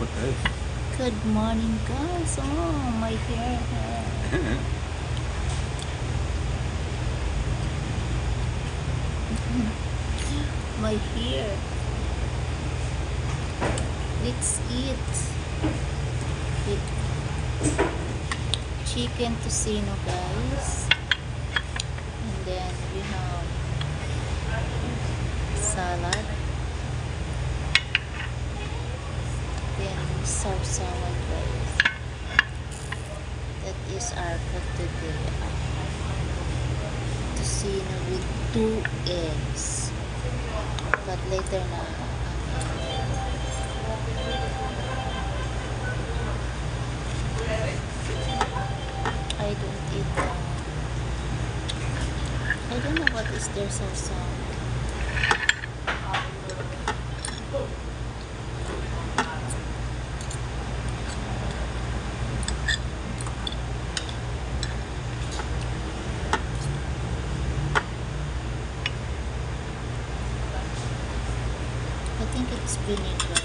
What this? Good morning, guys. Oh, my hair. My hair. Let's eat. Eat chicken tocino, guys. And then we have salad. Then sausawan, guys. That is our food today. Tocino with 2 eggs. But later na I don't eat I don't know what is their sausawan. I think it's vinegar.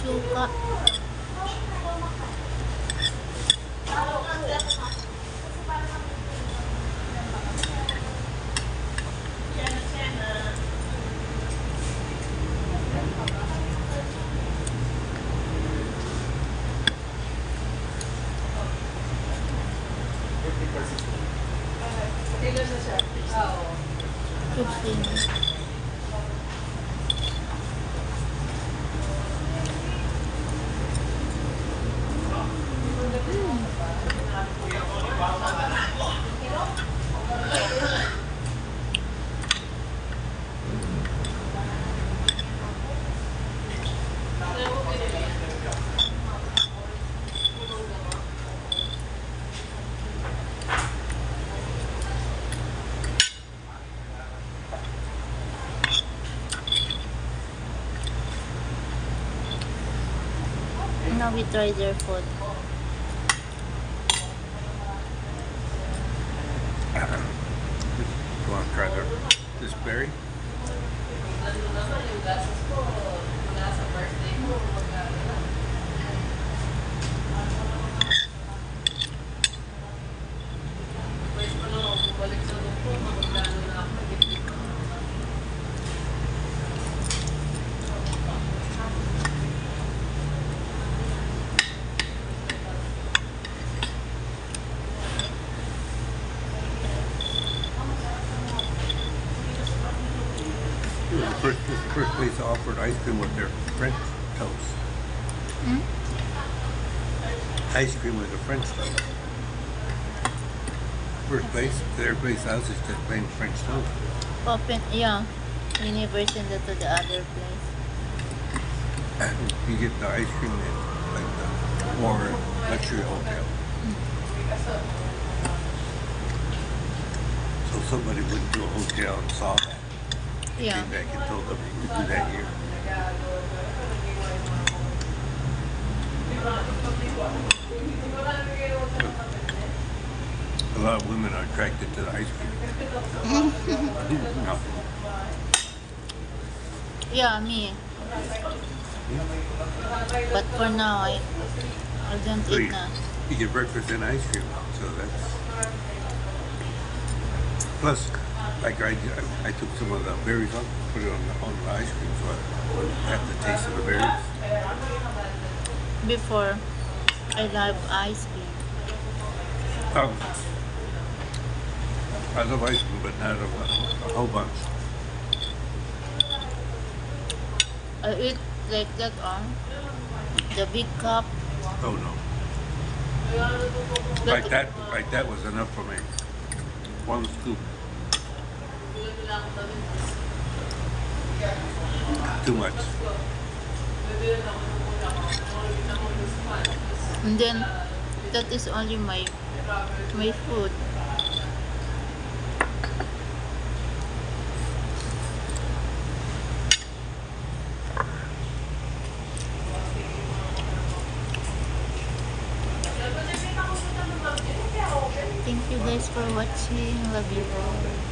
Suka. Cooking. Now we try their food. You want to try this berry? This is the first place offered ice cream with their French toast. Ice cream with a French toast. First place, their place else is just plain French toast. Open, yeah. We never send it to the other place. You get the ice cream in like the more luxury hotel. So somebody went to a hotel and saw that. Yeah. Came back and told them you could do that here. A lot of women are attracted to the ice cream. No. Yeah, me. But for now, I don't So eat na. you get breakfast and ice cream, so that's plus. Like I took some of the berries off, put it on the ice cream, so I have the taste of the berries. Before, I love ice cream. I love ice cream, but not a whole bunch. I eat like that on the big cup. Oh no! But Like that was enough for me. One scoop. Too much. And then That is only my food. Thank you guys for watching. Love you all.